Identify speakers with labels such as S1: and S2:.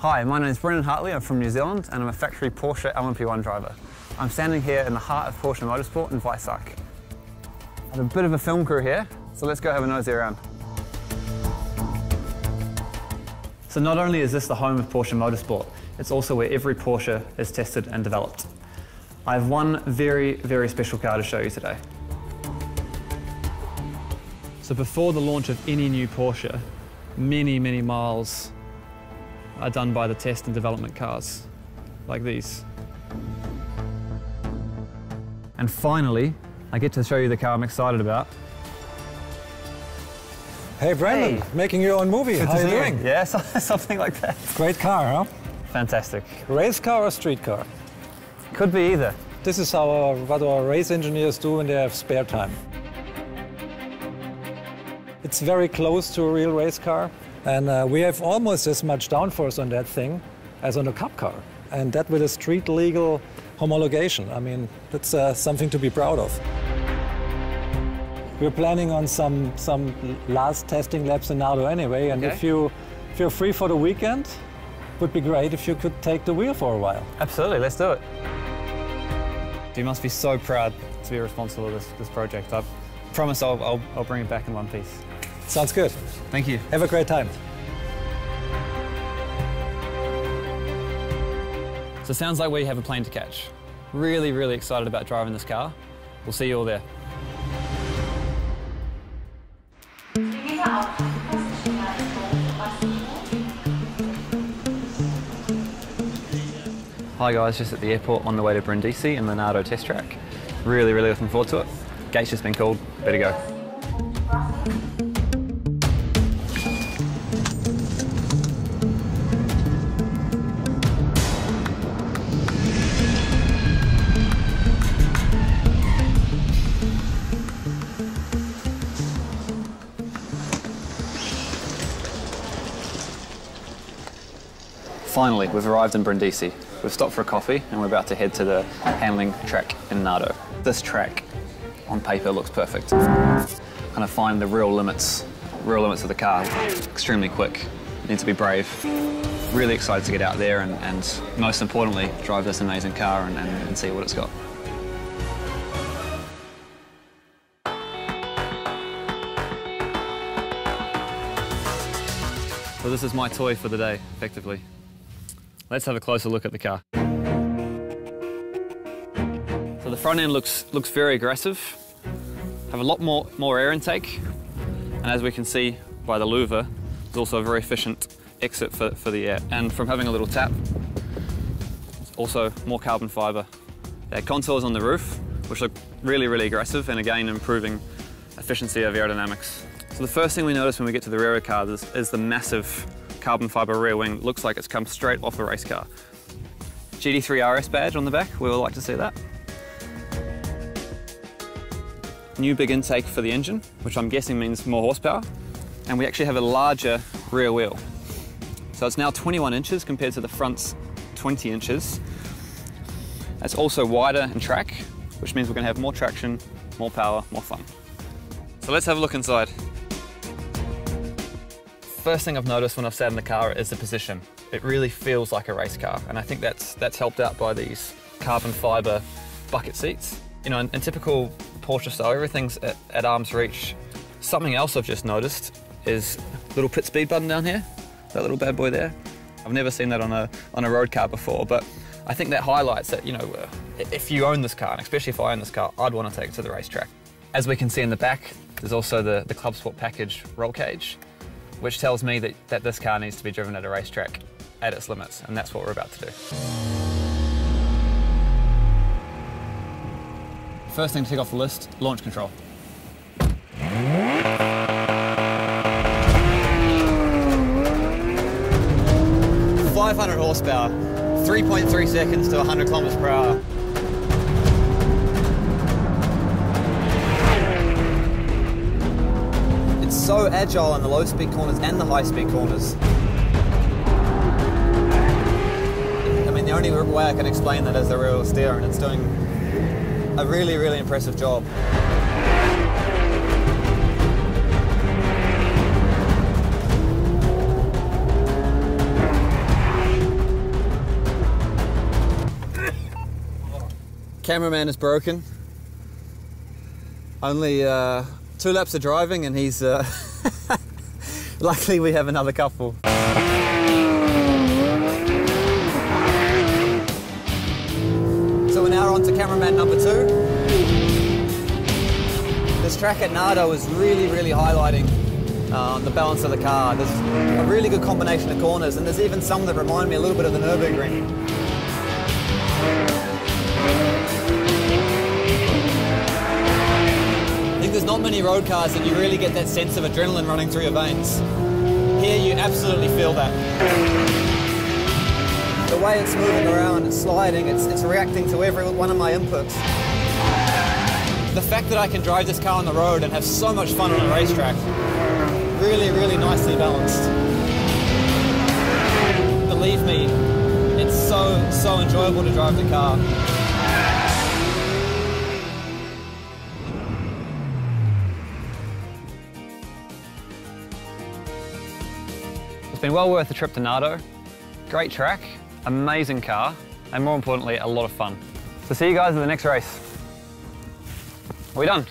S1: Hi, my name is Brendan Hartley, I'm from New Zealand and I'm a factory Porsche LMP1 driver. I'm standing here in the heart of Porsche Motorsport in Weissach. I have a bit of a film crew here, so let's go have a nosy around. So not only is this the home of Porsche Motorsport, it's also where every Porsche is tested and developed. I have one very, very special car to show you today. So before the launch of any new Porsche, many, many miles are done by the test and development cars, like these. And finally, I get to show you the car I'm excited about.
S2: Hey Brendan,
S1: Hey.
S2: making your own movie. How are you doing?
S1: Yeah, something like that.
S2: Great car, huh?
S1: Fantastic.
S2: Race car or street car?
S1: Could be either.
S2: This is what our race engineers do when they have spare time. It's very close to a real race car, and we have almost as much downforce on that thing as on a cup car. And that with a street legal homologation. I mean, that's something to be proud of. We're planning on some last testing laps in Nardo anyway, and
S1: Okay.
S2: if you're free for the weekend, it would be great if you could take the wheel for a while.
S1: Absolutely, let's do it. You must be so proud to be responsible for this project. I promise I'll bring it back in one piece.
S2: Sounds good.
S1: Thank you.
S2: Have a great time.
S1: So it sounds like we have a plane to catch. Really, really excited about driving this car. We'll see you all there. Hi guys, just at the airport on the way to Brindisi in the Nardo test track. Really, really looking forward to it. Gate's just been called, better go. Finally, we've arrived in Brindisi. We've stopped for a coffee and we're about to head to the handling track in Nardo. This track, on paper, looks perfect. Kind of find the real limits of the car. Extremely quick, need to be brave. Really excited to get out there and most importantly, drive this amazing car and see what it's got. So this is my toy for the day, effectively. Let's have a closer look at the car. So the front end looks very aggressive. Have a lot more air intake, and as we can see by the louver, there's also a very efficient exit for the air. And from having a little tap, also more carbon fibre. There are contours on the roof, which look really, really aggressive, and again improving efficiency of aerodynamics. So the first thing we notice when we get to the rear of the car is the massive carbon fibre rear wing. Looks like it's come straight off a race car. GT3 RS badge on the back, we would like to see that. New big intake for the engine, which I'm guessing means more horsepower. And we actually have a larger rear wheel. So it's now 21 inches compared to the front's 20 inches. It's also wider in track, which means we're going to have more traction, more power, more fun. So let's have a look inside. First thing I've noticed when I've sat in the car is the position. It really feels like a race car, and I think that's helped out by these carbon fibre bucket seats. You know, in typical Porsche style, everything's at arm's reach. Something else I've just noticed is a little pit speed button down here, that little bad boy there. I've never seen that on a road car before, but I think that highlights that, you know, if you own this car, and especially if I own this car, I'd want to take it to the racetrack. As we can see in the back, there's also the Club Sport package roll cage, which tells me that this car needs to be driven at a racetrack at its limits, and that's what we're about to do. First thing to tick off the list, launch control. 500 horsepower, 3.3 seconds to 100 kilometers per hour. It's so agile in the low speed corners and the high speed corners. I mean, the only way I can explain that is the rear wheel steer, and it's doing a really, really impressive job. Cameraman is broken. Only 2 laps of driving and he's... Luckily we have another couple. So we're now on to cameraman number 2. This track at Nardo is really highlighting the balance of the car. There's a really good combination of corners, and there's even some that remind me a little bit of the Nürburgring. I think there's not many road cars that you really get that sense of adrenaline running through your veins. Here you absolutely feel that. The way it's moving around, it's sliding, it's reacting to every one of my inputs. The fact that I can drive this car on the road and have so much fun on a racetrack, really nicely balanced. Believe me, it's so enjoyable to drive the car. It's been well worth the trip to Nardo. Great track, amazing car, and more importantly, a lot of fun. So see you guys in the next race. Are we done?